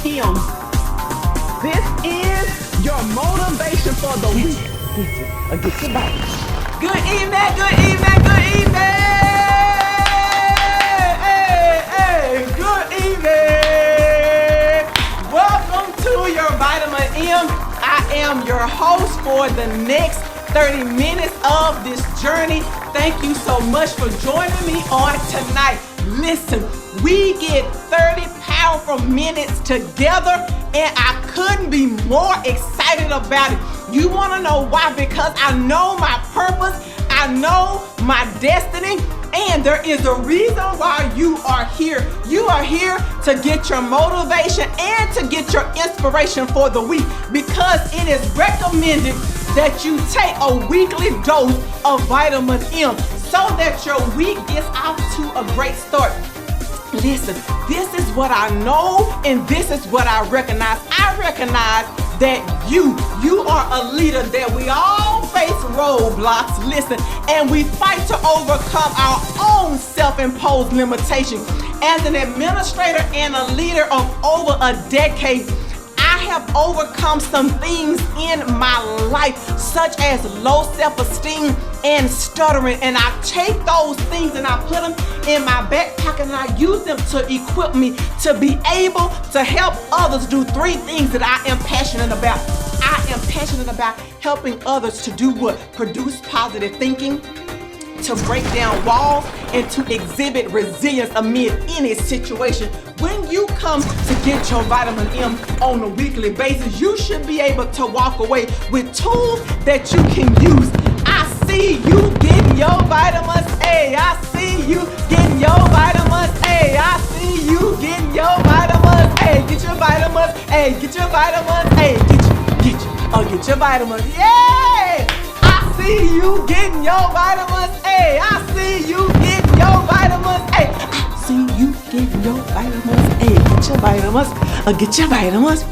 M. This is your motivation for the week. Get your body. Good evening, good evening, good evening. Good evening. Welcome to your Vitamin M. I am your host for the next 30 minutes of this journey. Thank you so much for joining me on tonight. Listen, we get 30 powerful minutes together, and I couldn't be more excited about it. You want to know why? Because I know my purpose, I know my destiny, and there is a reason why you are here. You are here to get your motivation and to get your inspiration for the week, because it is recommended that you take a weekly dose of vitamin M so that your week gets off to a great start. Listen, this is what I know and this is what I recognize. I recognize that you are a leader, that we all face roadblocks, listen, and we fight to overcome our own self-imposed limitations. As an administrator and a leader of over a decade, I have overcome some things in my life, such as low self-esteem and stuttering. And I take those things and I put them in my back pocket and I use them to equip me to be able to help others do three things that I am passionate about. I am passionate about helping others to do what? Produce positive thinking, to break down walls, and to exhibit resilience amid any situation. When you come to get your vitamin M on a weekly basis, you should be able to walk away with tools that you can use. I see you getting your vitamins A. I see you getting your vitamins A. I see you getting your vitamins A. Get your vitamins A. Get your vitamins A. Get your vitamins. Yay! I see you getting your vitamins A. I see you getting your vitamins A. I see you getting your vitamins A. Get your vitamins. Get your vitamins.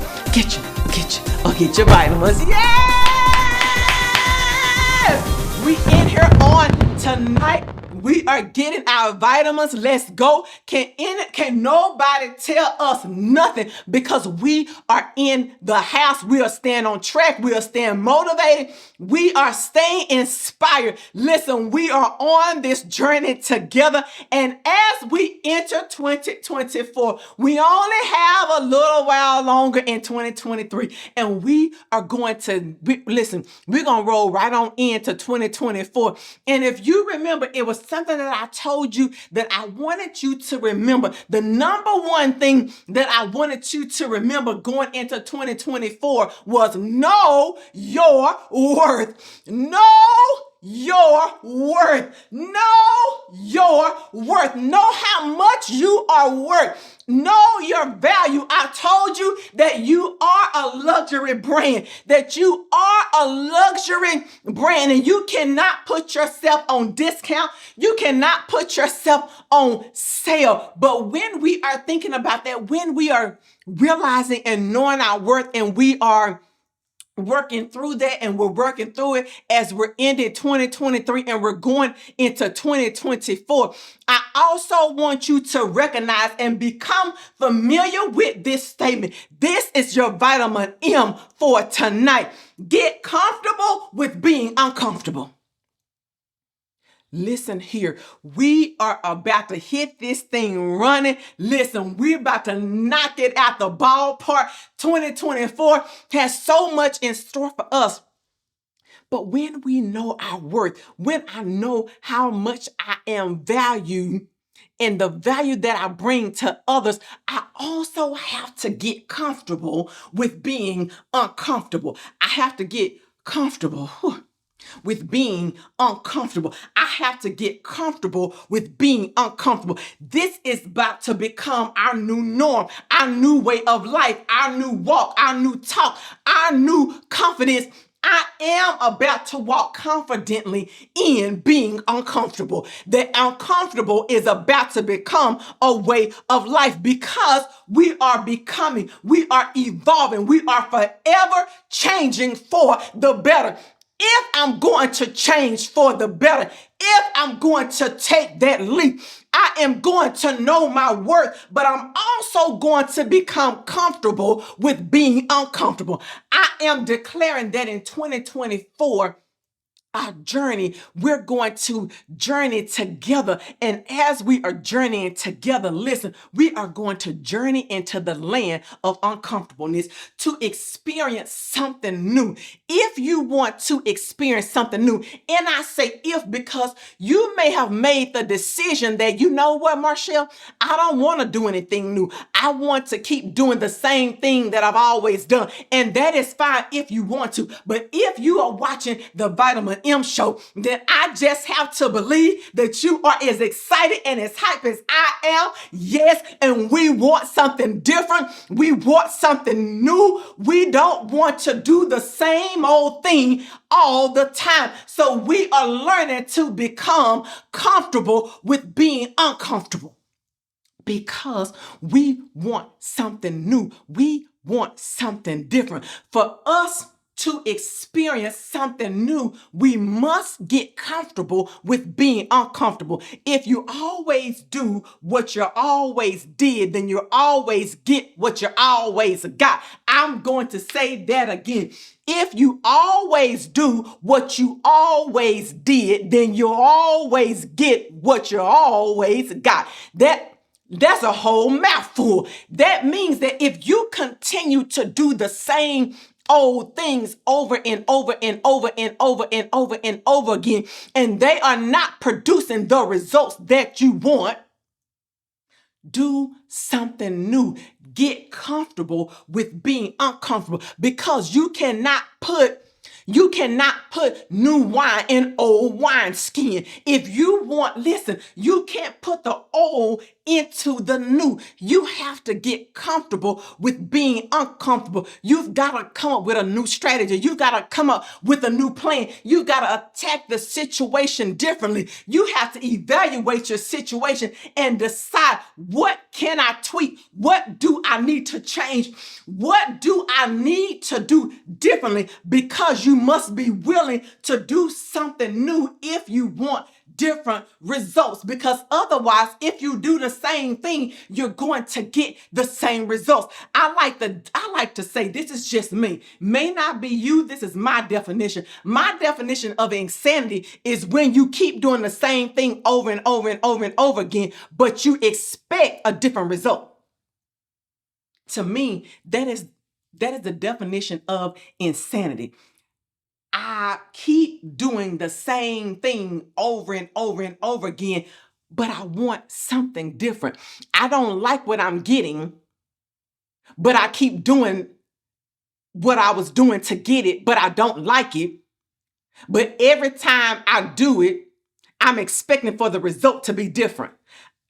Get your vitamins. Yes! We in here on tonight. We are getting our vitamins. Let's go. Can nobody tell us nothing, because we are in the house. We are staying on track. We are staying motivated. We are staying inspired. Listen, we are on this journey together. And as we enter 2024, we only have a little while longer in 2023. And we are going to, we're going to roll right on into 2024. And if you remember, it was something that I told you that I wanted you to remember. The number one thing that I wanted you to remember going into 2024 was know your worth. Know your worth. Know your worth. Know how much you are worth. Know your value. I told you that you are a luxury brand, that you are a luxury brand, and you cannot put yourself on discount. You cannot put yourself on sale. But when we are thinking about that, when we are realizing and knowing our worth, and we are working through that, and we're working through it as we're ending 2023 and we're going into 2024. I also want you to recognize and become familiar with this statement. This is your vitamin M for tonight. Get comfortable with being uncomfortable. Listen here, we are about to hit this thing running. Listen, we're about to knock it out the ballpark. 2024 has so much in store for us. But when we know our worth, when I know how much I am valued and the value that I bring to others, I also have to get comfortable with being uncomfortable. I have to get comfortable with being uncomfortable. I have to get comfortable with being uncomfortable. This is about to become our new norm, our new way of life, our new walk, our new talk, our new confidence. I am about to walk confidently in being uncomfortable. That uncomfortable is about to become a way of life, because we are becoming, we are evolving, we are forever changing for the better. if I'm going to change for the better, if I'm going to take that leap, I am going to know my worth, but I'm also going to become comfortable with being uncomfortable. I am declaring that in 2024, our journey, we're going to journey together. And as we are journeying together, listen, we are going to journey into the land of uncomfortableness to experience something new. If you want to experience something new, and I say if because you may have made the decision that, you know what, Marshall, I don't want to do anything new. I want to keep doing the same thing that I've always done. And that is fine if you want to. But if you are watching the Vitamin M show, then I just have to believe that you are as excited and as hype as I am. Yes, and we want something different. We want something new. We don't want to do the same old thing all the time. So we are learning to become comfortable with being uncomfortable because we want something new. We want something different. For us to experience something new, we must get comfortable with being uncomfortable. If you always do what you always did, then you always get what you always got. I'm going to say that again. If you always do what you always did, then you always get what you always got. That's a whole mouthful. That means that if you continue to do the same old things over and over and over and over and over and over again, and they are not producing the results that you want, do something new. Get comfortable with being uncomfortable because you cannot put new wine in old wineskin. If you want, listen, you can't put the old into the new. You have to get comfortable with being uncomfortable. You've got to come up with a new strategy. You've got to come up with a new plan. You've got to attack the situation differently. You have to evaluate your situation and decide, what can I tweak? What do I need to change? What do I need to do differently? Because you must be willing to do something new if you want different results, because otherwise, if you do the same thing, you're going to get the same results. I like to say, this is just me. May not be you. This is my definition. My definition of insanity is when you keep doing the same thing over and over and over and over again, but you expect a different result. To me, that is the definition of insanity. I keep doing the same thing over and over and over again, but I want something different. I don't like what I'm getting, but I keep doing what I was doing to get it, but I don't like it. But every time I do it, I'm expecting for the result to be different.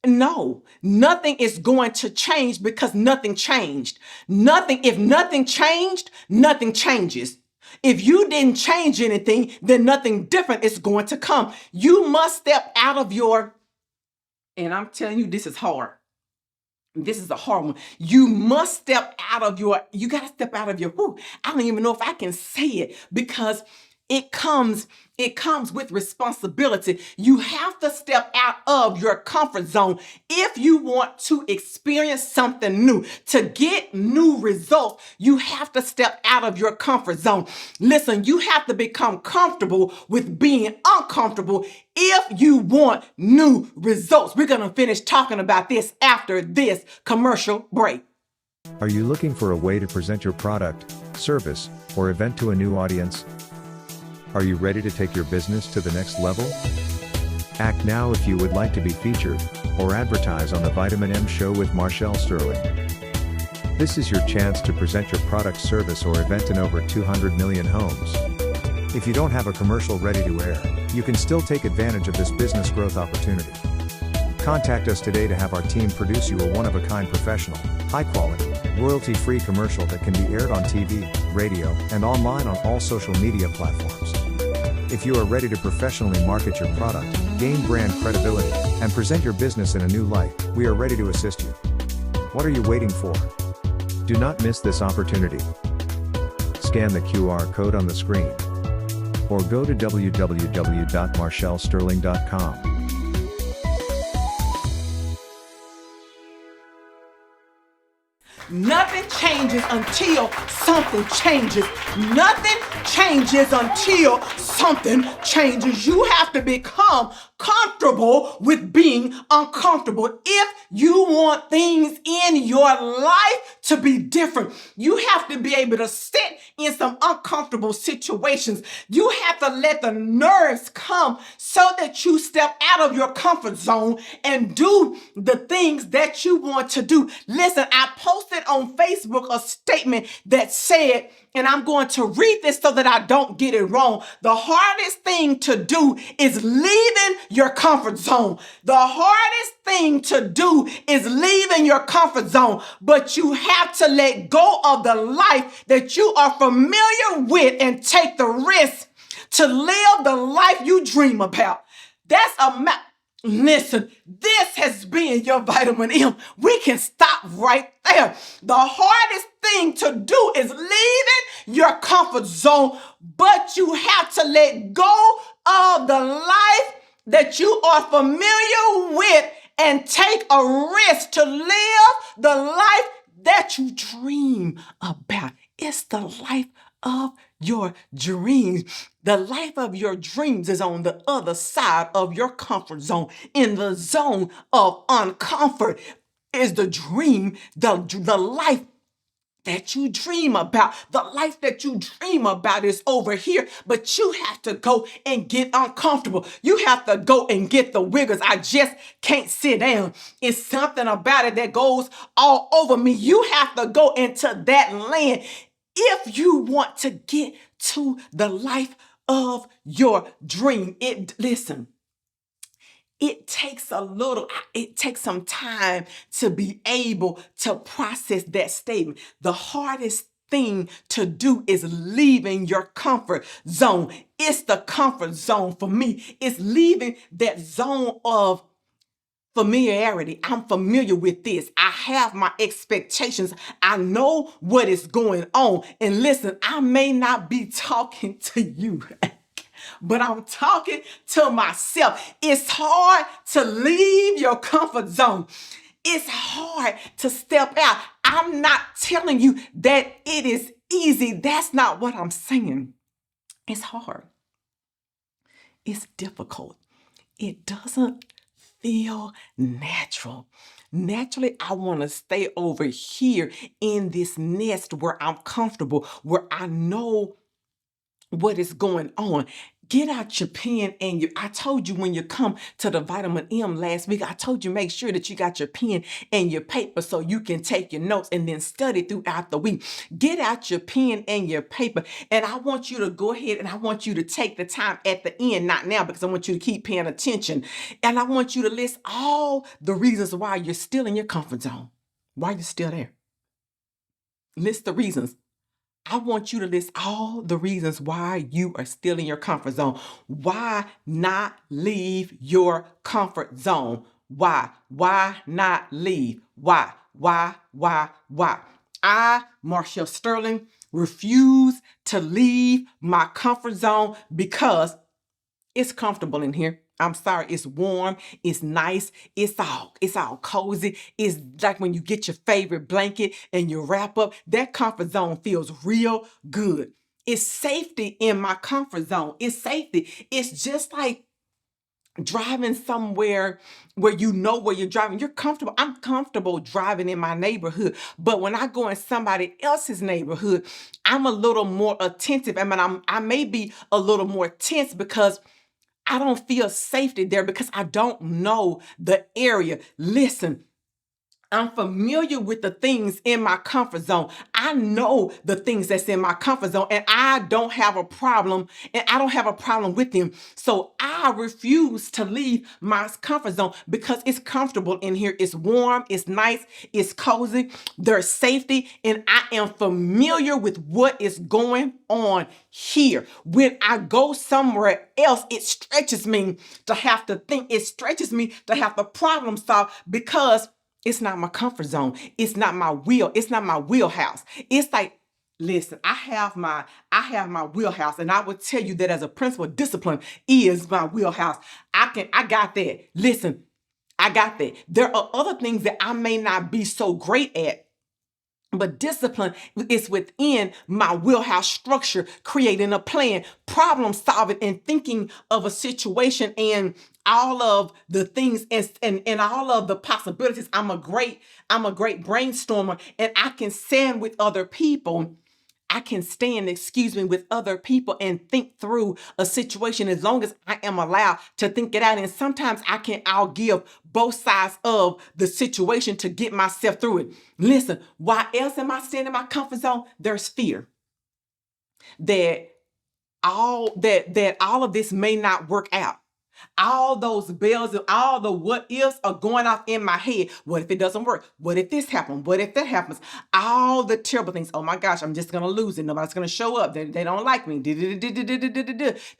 No, nothing is going to change because nothing changed. If nothing changed, nothing changes. If you didn't change anything, then nothing different is going to come. You must step out of and I'm telling you, this is hard. This is a hard one. You must step out of you got to step out of I don't even know if I can say it because it comes with responsibility. You have to step out of your comfort zone if you want to experience something new. To get new results, you have to step out of your comfort zone. Listen, you have to become comfortable with being uncomfortable if you want new results. We're going to finish talking about this after this commercial break. Are you looking for a way to present your product, service, or event to a new audience? Are you ready to take your business to the next level? Act now if you would like to be featured or advertise on the Vitamin M Show with Marshall Sterling. This is your chance to present your product, service, or event in over 200 million homes. If you don't have a commercial ready to air, you can still take advantage of this business growth opportunity. Contact us today to have our team produce you a one-of-a-kind professional, high-quality, royalty-free commercial that can be aired on TV, radio, and online on all social media platforms. If you are ready to professionally market your product, gain brand credibility, and present your business in a new light, we are ready to assist you. What are you waiting for? Do not miss this opportunity. Scan the QR code on the screen. or go to www.marshallsterling.com. Nothing changes until something changes. Nothing changes until something changes. You have to become comfortable with being uncomfortable. If you want things in your life to be different, you have to be able to sit in some uncomfortable situations. You have to let the nerves come so that you step out of your comfort zone and do the things that you want to do. Listen, I posted on Facebook a statement that said, and I'm going to read this so that I don't get it wrong. The hardest thing to do is leaving your comfort zone. The hardest thing to do is leaving your comfort zone, but you have to let go of the life that you are familiar with and take the risk to live the life you dream about. That's Listen, this has been your vitamin M. We can stop right there. The hardest thing to do is leaving your comfort zone, but you have to let go of the life that you are familiar with and take a risk to live the life that you dream about. It's the life of your dreams. The life of your dreams is on the other side of your comfort zone. In the zone of uncomfort is the dream, the life that you dream about. The life that you dream about is over here, but you have to go and get uncomfortable. You have to go and get the wiggles. I just can't sit down. It's something about it that goes all over me. You have to go into that land if you want to get to the life of your dream. Listen, it takes some time to be able to process that statement. The hardest thing to do is leaving your comfort zone. It's the comfort zone for me. It's leaving that zone of familiarity. I'm familiar with this. I have my expectations. I know what is going on. And listen, I may not be talking to you, but I'm talking to myself. It's hard to leave your comfort zone. It's hard to step out. I'm not telling you that it is easy. That's not what I'm saying. It's hard. It's difficult. It doesn't feel natural. Naturally, I want to stay over here in this nest where I'm comfortable, where I know what is going on. Get out your pen and I told you when you come to the vitamin M last week, I told you make sure that you got your pen and your paper so you can take your notes and then study throughout the week. Get out your pen and your paper, and I want you to go ahead and I want you to take the time at the end, not now because I want you to keep paying attention, and I want you to list all the reasons why you're still in your comfort zone, why you're still there. List the reasons. I want you to list all the reasons why you are still in your comfort zone. Why not leave your comfort zone? Why? Why not leave? Why? I, Marshall Sterling, refuse to leave my comfort zone because it's comfortable in here. I'm sorry, it's warm, it's nice, it's all cozy. It's like when you get your favorite blanket and you wrap up, that comfort zone feels real good. It's safety in my comfort zone. It's safety. It's just like driving somewhere where you know where you're driving. You're comfortable. I'm comfortable driving in my neighborhood. But when I go in somebody else's neighborhood, I'm a little more attentive. I may be a little more tense because I don't feel safety there because I don't know the area. Listen, I'm familiar with the things in my comfort zone. I know the things that's in my comfort zone, and I don't have a problem with them. So I refuse to leave my comfort zone because it's comfortable in here. It's warm, it's nice, it's cozy, there's safety, and I am familiar with what is going on here. When I go somewhere else, it stretches me to have to think. It stretches me to have to problem solve because it's not my comfort zone. It's not my wheelhouse. It's like Listen, I have my wheelhouse, and I would tell you that as a principal, discipline is my wheelhouse. I got that. Listen, I got that. There are other things that I may not be so great at, but discipline is within my wheelhouse structure, creating a plan, problem solving, and thinking of a situation and all of the things and all of the possibilities. I'm a great brainstormer, and I can stand with other people. I can stand, with other people and think through a situation as long as I am allowed to think it out. And sometimes I'll give both sides of the situation to get myself through it. Listen, why else am I staying in my comfort zone? There's fear that all of this may not work out. All those bells and all the what ifs are going off in my head. What if it doesn't work? What if this happens? What if that happens? All the terrible things. Oh my gosh, I'm just going to lose it. Nobody's going to show up. They don't like me.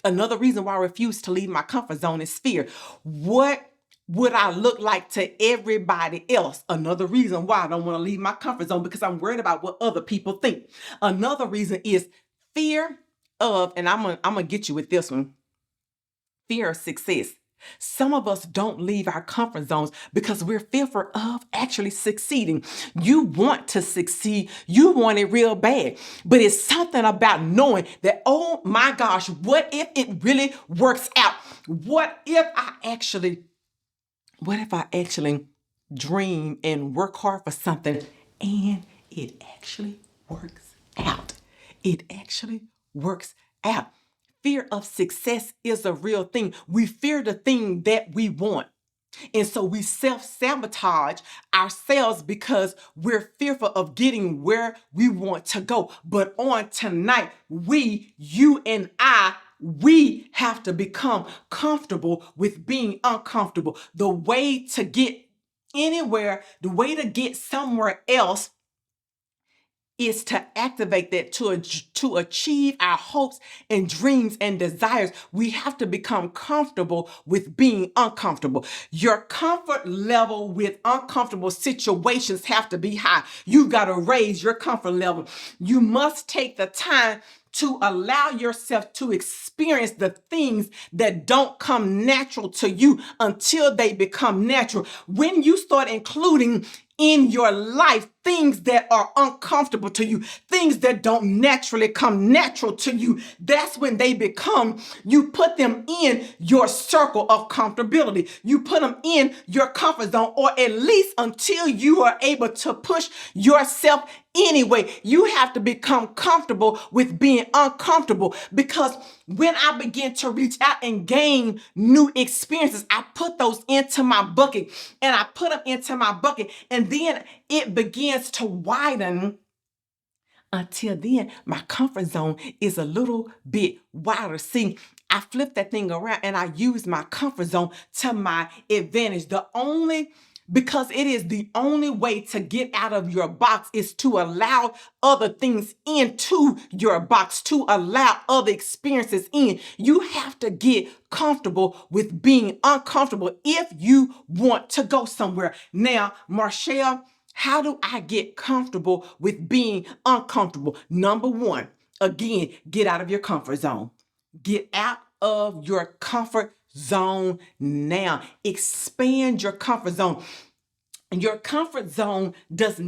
Another reason why I refuse to leave my comfort zone is fear. What would I look like to everybody else? Another reason why I don't want to leave my comfort zone, because I'm worried about what other people think. Another reason is fear of, and I'm gonna get you with this one, fear of success. Some of us don't leave our comfort zones because we're fearful of actually succeeding. You want to succeed, you want it real bad, but it's something about knowing that, oh my gosh, what if it really works out? What if I actually dream and work hard for something and it actually works out? It actually works out. Fear of success is a real thing. We fear the thing that we want. And so we self-sabotage ourselves because we're fearful of getting where we want to go. But on tonight, you and we have to become comfortable with being uncomfortable. The way to get anywhere, the way to get somewhere else is to activate that to achieve our hopes and dreams and desires. We have to become comfortable with being uncomfortable. Your comfort level with uncomfortable situations have to be high. You've got to raise your comfort level. You must take the time to allow yourself to experience the things that don't come natural to you until they become natural. When you start including in your life things that are uncomfortable to you, things that don't naturally come natural to you, that's when you put them in your circle of comfortability. You put them in your comfort zone, or at least until you are able to push yourself anyway. You have to become comfortable with being uncomfortable, because when I begin to reach out and gain new experiences, I put those into my bucket, and then it begins to widen. Until then, my comfort zone is a little bit wider. See, I flip that thing around and I use my comfort zone to my advantage. Because it is the only way to get out of your box is to allow other things into your box, to allow other experiences in. You have to get comfortable with being uncomfortable if you want to go somewhere. Now, Marshall, how do I get comfortable with being uncomfortable? Number one, again, get out of your comfort zone. Get out of your comfort zone now. Expand your comfort zone. Your comfort zone doesn't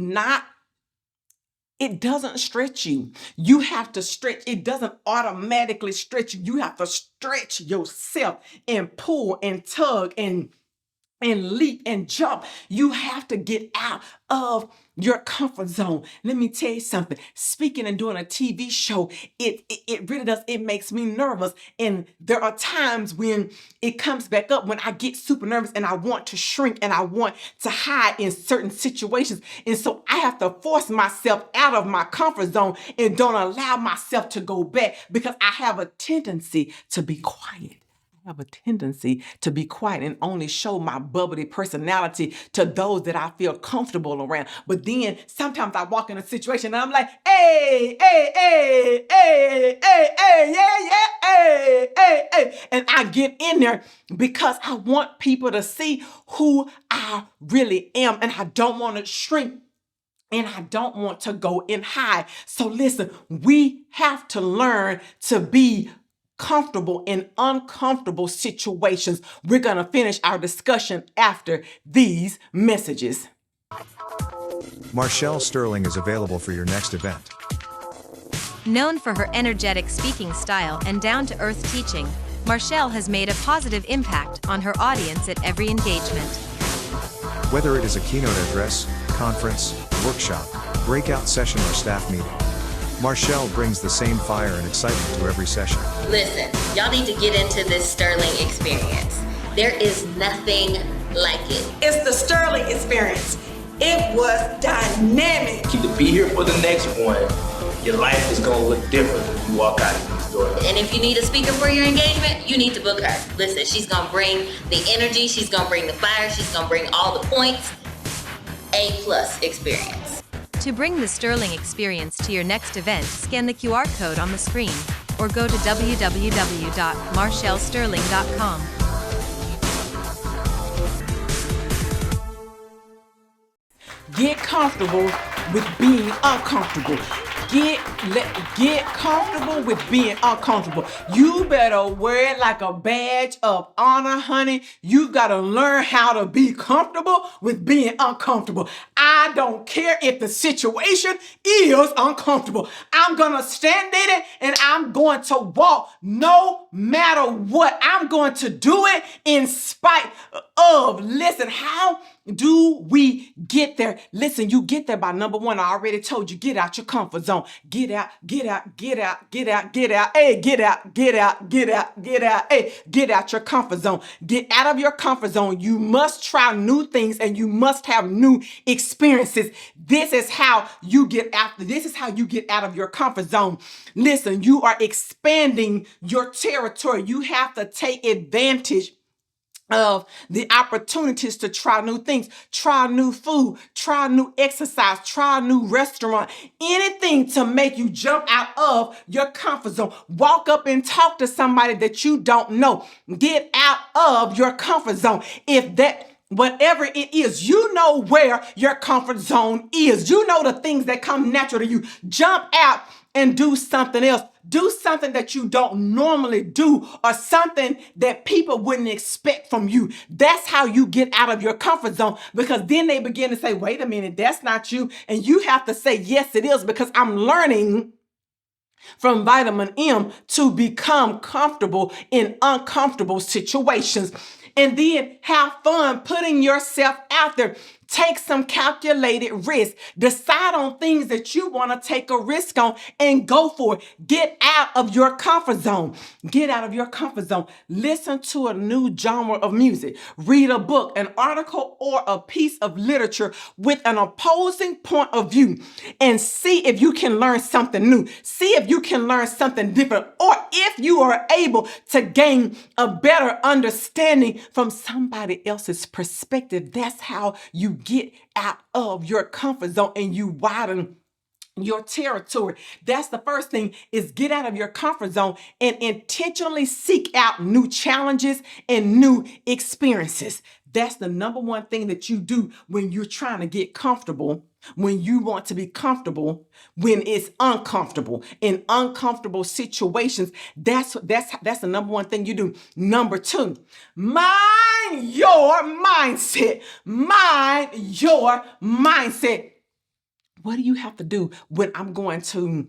stretch you. You have to stretch. It doesn't automatically stretch you. You have to stretch yourself and pull and tug and leap and jump. You have to get out of your comfort zone. Let me tell you something. Speaking and doing a TV show, it really does. It makes me nervous. And there are times when it comes back up when I get super nervous and I want to shrink and I want to hide in certain situations. And so I have to force myself out of my comfort zone and don't allow myself to go back, because I have a tendency to be quiet. Have a tendency to be quiet and only show my bubbly personality to those that I feel comfortable around. But then sometimes I walk in a situation and I'm like, hey, hey, hey, hey, hey, hey, yeah, yeah, hey, hey, hey. And I get in there because I want people to see who I really am. And I don't want to shrink and I don't want to go and hide. So listen, we have to learn to be comfortable in uncomfortable situations. We're going to finish our discussion after these messages. Marshall Sterling is available for your next event. Known for her energetic speaking style and down-to-earth teaching, Marshall has made a positive impact on her audience at every engagement. Whether it is a keynote address, conference, workshop, breakout session, or staff meeting, Marshall brings the same fire and excitement to every session. Listen, y'all need to get into this Sterling experience. There is nothing like it. It's the Sterling experience. It was dynamic. To be here for the next one, your life is going to look different when you walk out of these doors. And if you need a speaker for your engagement, you need to book her. Listen, she's going to bring the energy, she's going to bring the fire, she's going to bring all the points. A+ experience. To bring the Sterling experience to your next event, scan the QR code on the screen or go to www.marshallsterling.com. Get comfortable with being uncomfortable. Get comfortable with being uncomfortable. You better wear it like a badge of honor, honey. You got to learn how to be comfortable with being uncomfortable. I don't care if the situation is uncomfortable. I'm going to stand in it and I'm going to walk no matter what. I'm going to do it in spite of. Listen, how do we get there? Listen, you get there by number one. I already told you, get out your comfort zone. Get out, get out, get out, get out, get out. Hey, get out, get out, get out, get out. Hey, get out your comfort zone. Get out of your comfort zone. You must try new things and you must have new experiences. This is how you get out. This is how you get out of your comfort zone. Listen, you are expanding your territory. You have to take advantage of the opportunities to try new things, try new food, try new exercise, try new restaurant, anything to make you jump out of your comfort zone. Walk up and talk to somebody that you don't know. Get out of your comfort zone. Whatever it is, you know where your comfort zone is. You know the things that come natural to you. Jump out and do something else. Do something that you don't normally do or something that people wouldn't expect from you. That's how you get out of your comfort zone, because then they begin to say, wait a minute, that's not you. And you have to say, yes, it is, because I'm learning from vitamin M to become comfortable in uncomfortable situations. And then have fun putting yourself out there. Take some calculated risk. Decide on things that you want to take a risk on and go for it. Get out of your comfort zone. Get out of your comfort zone. Listen to a new genre of music. Read a book, an article, or a piece of literature with an opposing point of view and see if you can learn something new. See if you can learn something different, or if you are able to gain a better understanding from somebody else's perspective. That's how you get out of your comfort zone and you widen your territory. That's the first thing, is get out of your comfort zone and intentionally seek out new challenges and new experiences. That's the number one thing that you do when you're trying to get comfortable, when you want to be comfortable, when it's uncomfortable, in uncomfortable situations. That's the number one thing you do. Number two, mind your mindset. Mind your mindset. What do you have to do when I'm going to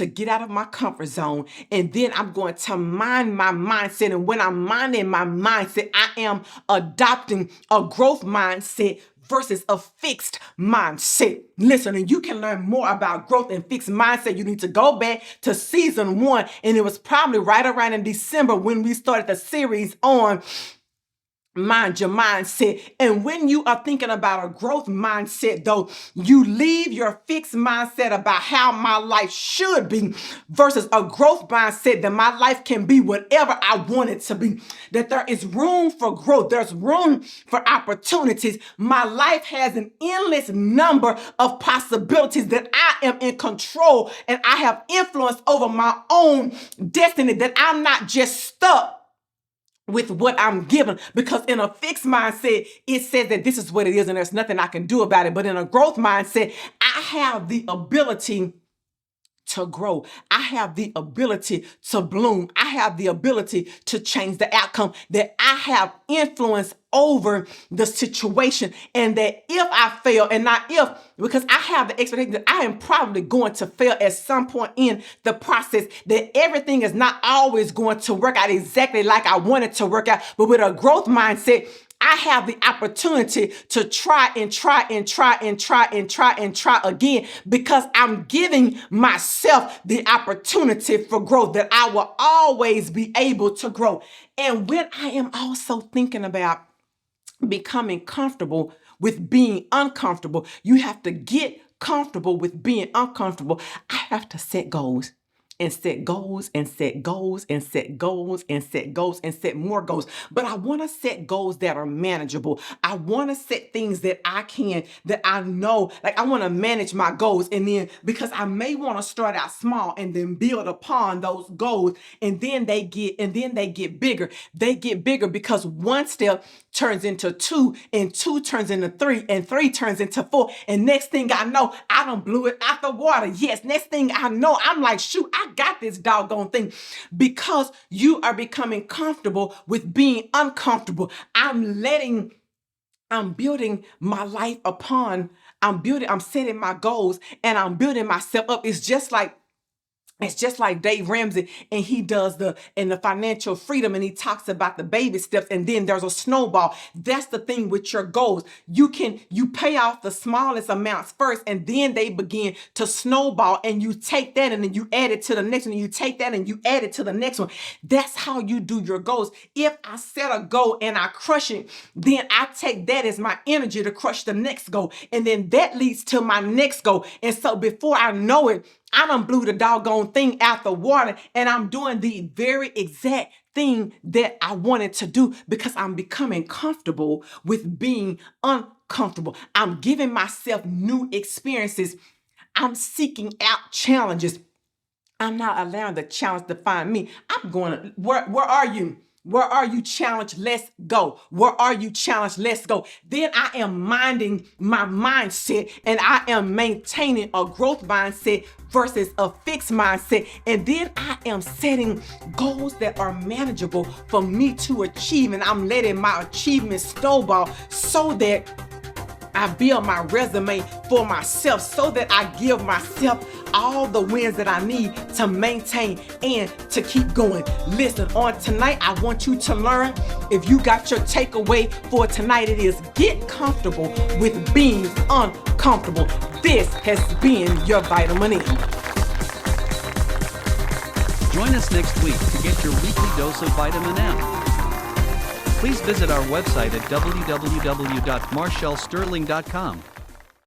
get out of my comfort zone, and then I'm going to mind my mindset. And when I'm minding my mindset, I am adopting a growth mindset versus a fixed mindset. Listen, and you can learn more about growth and fixed mindset. You need to go back to season 1, and it was probably right around in December when we started the series on mind your mindset. And when you are thinking about a growth mindset, though, you leave your fixed mindset about how my life should be versus a growth mindset that my life can be whatever I want it to be. That there is room for growth. There's room for opportunities. My life has an endless number of possibilities, that I am in control and I have influence over my own destiny, that I'm not just stuck with what I'm given, because in a fixed mindset, it says that this is what it is and there's nothing I can do about it. But in a growth mindset, I have the ability to grow. I have the ability to bloom. I have the ability to change the outcome, that I have influence over the situation, and that if I fail, and not if, because I have the expectation that I am probably going to fail at some point in the process, that everything is not always going to work out exactly like I want it to work out. But with a growth mindset, I have the opportunity to try and try and try and try and try and try again, because I'm giving myself the opportunity for growth, that I will always be able to grow. And when I am also thinking about becoming comfortable with being uncomfortable, you have to get comfortable with being uncomfortable. I have to set goals. And set goals and set goals and set goals and set goals and set more goals. But I want to set goals that are manageable. I want to set things that I know, like I want to manage my goals. And then, because I may want to start out small and then build upon those goals. And then they get bigger. They get bigger because one step turns into two, and two turns into three, and three turns into four. And next thing I know, I done blew it out the water. Yes, next thing I know, I'm like, shoot, I got this doggone thing, because you are becoming comfortable with being uncomfortable. I'm building my life upon, I'm setting my goals, and I'm building myself up. It's just like Dave Ramsey, and he does the financial freedom, and he talks about the baby steps, and then there's a snowball. That's the thing with your goals. You pay off the smallest amounts first, and then they begin to snowball, and you take that and then you add it to the next one, and you take that and you add it to the next one. That's how you do your goals. If I set a goal and I crush it, then I take that as my energy to crush the next goal, and then that leads to my next goal. And so before I know it, I done blew the doggone thing out the water, and I'm doing the very exact thing that I wanted to do, because I'm becoming comfortable with being uncomfortable. I'm giving myself new experiences. I'm seeking out challenges. I'm not allowing the challenge to find me. I'm going, where are you? Where are you challenged? Let's go. Where are you challenged? Let's go. Then I am minding my mindset, and I am maintaining a growth mindset versus a fixed mindset. And then I am setting goals that are manageable for me to achieve, and I'm letting my achievements snowball, so that I build my resume for myself, so that I give myself all the wins that I need to maintain and to keep going. Listen, on tonight, I want you to learn. If you got your takeaway for tonight, it is get comfortable with being uncomfortable. This has been your Vitamin M. Join us next week to get your weekly dose of Vitamin M. Please visit our website at www.marshallsterling.com.